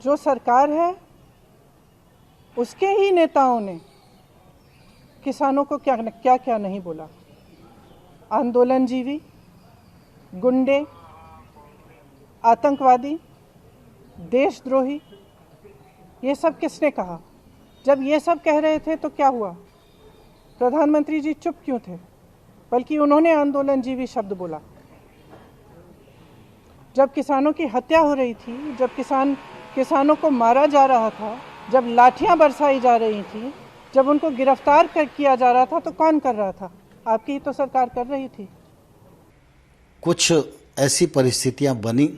जो सरकार है उसके ही नेताओं ने किसानों को क्या क्या नहीं बोला। आंदोलनजीवी, गुंडे, आतंकवादी, देशद्रोही, ये सब किसने कहा? जब ये सब कह रहे थे तो क्या हुआ? प्रधानमंत्री जी चुप क्यों थे? बल्कि उन्होंने आंदोलनजीवी शब्द बोला। जब किसानों की हत्या हो रही थी, जब किसानों को मारा जा रहा था, जब लाठियां बरसाई जा रही थी, जब उनको गिरफ्तार किया जा रहा था, तो कौन कर रहा था? आपकी ही तो सरकार कर रही थी। कुछ ऐसी परिस्थितियां बनी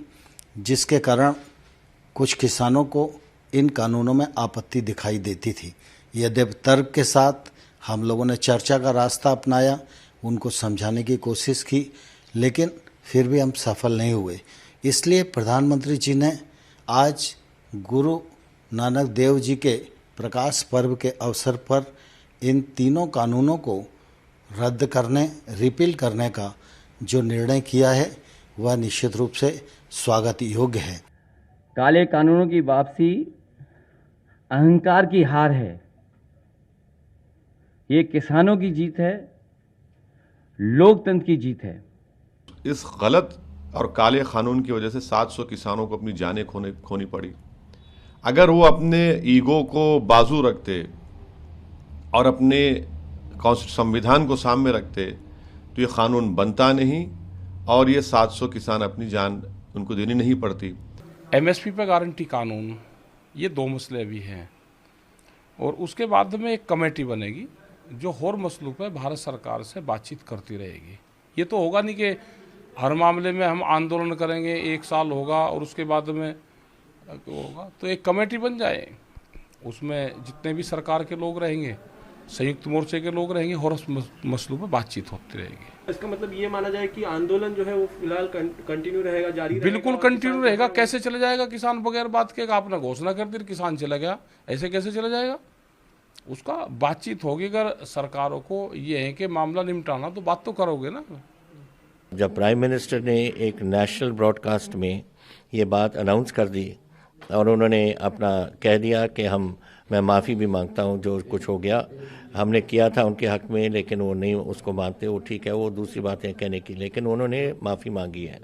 जिसके कारण कुछ किसानों को इन कानूनों में आपत्ति दिखाई देती थी। यद्यपि तर्क के साथ हम लोगों ने चर्चा का रास्ता अपनाया, उनको समझाने की कोशिश की, लेकिन फिर भी हम सफल नहीं हुए। इसलिए प्रधानमंत्री जी ने आज गुरु नानक देव जी के प्रकाश पर्व के अवसर पर इन तीनों कानूनों को रद्द करने, रिपील करने का जो निर्णय किया है वह निश्चित रूप से स्वागत योग्य है। काले कानूनों की वापसी अहंकार की हार है। ये किसानों की जीत है, लोकतंत्र की जीत है। इस गलत और काले कानून की वजह से 700 किसानों को अपनी जानें खोनी पड़ी। अगर वो अपने ईगो को बाजू रखते और अपने संविधान को सामने रखते तो ये कानून बनता नहीं और ये 700 किसान अपनी जान उनको देनी नहीं पड़ती। एमएसपी पर गारंटी कानून, ये दो मसले भी हैं और उसके बाद में एक कमेटी बनेगी जो हर मसलों पर भारत सरकार से बातचीत करती रहेगी। ये तो होगा नहीं कि हर मामले में हम आंदोलन करेंगे, 1 साल होगा और उसके बाद में होगा। तो एक कमेटी बन जाए, उसमें जितने भी सरकार के लोग रहेंगे, संयुक्त मोर्चे के लोग रहेंगे और उस मसलों पर बातचीत होती रहेगी। इसका मतलब ये माना जाए कि आंदोलन जो है वो फिलहाल कंटिन्यू रहेगा, जारी रहेगा? बिल्कुल कंटिन्यू रहेगा। कैसे चले जाएगा किसान बगैर बात के? आपने घोषणा कर दी, किसान चला गया, ऐसे कैसे चला जाएगा? उसका बातचीत होगी। अगर सरकारों को ये है कि मामला निपटाना, तो बात तो करोगे ना। जब प्राइम मिनिस्टर ने एक नेशनल ब्रॉडकास्ट में ये बात अनाउंस कर दी और उन्होंने अपना कह दिया कि मैं माफ़ी भी मांगता हूँ, जो कुछ हो गया हमने किया था उनके हक में, लेकिन वो नहीं उसको मानते, वो ठीक है, वो दूसरी बातें कहने की, लेकिन उन्होंने माफ़ी मांगी है।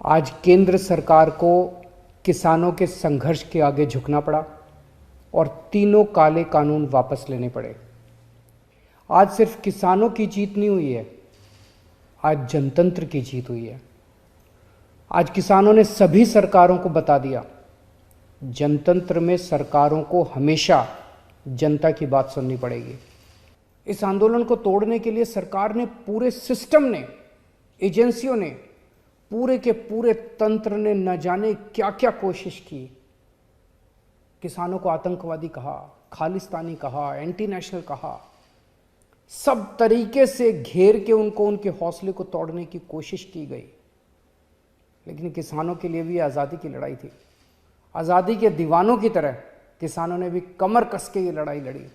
आज केंद्र सरकार को किसानों के संघर्ष के आगे झुकना पड़ा और तीनों काले कानून वापस लेने पड़े। आज सिर्फ किसानों की जीत नहीं हुई है, आज जनतंत्र की जीत हुई है। आज किसानों ने सभी सरकारों को बता दिया, जनतंत्र में सरकारों को हमेशा जनता की बात सुननी पड़ेगी। इस आंदोलन को तोड़ने के लिए सरकार ने, पूरे सिस्टम ने, एजेंसियों ने, पूरे के पूरे तंत्र ने न जाने क्या क्या कोशिश की। किसानों को आतंकवादी कहा, खालिस्तानी कहा, एंटी नेशनल कहा, सब तरीके से घेर के उनको, उनके हौसले को तोड़ने की कोशिश की गई। लेकिन किसानों के लिए भी आज़ादी की लड़ाई थी। आज़ादी के दीवानों की तरह किसानों ने भी कमर कस के ये लड़ाई लड़ी।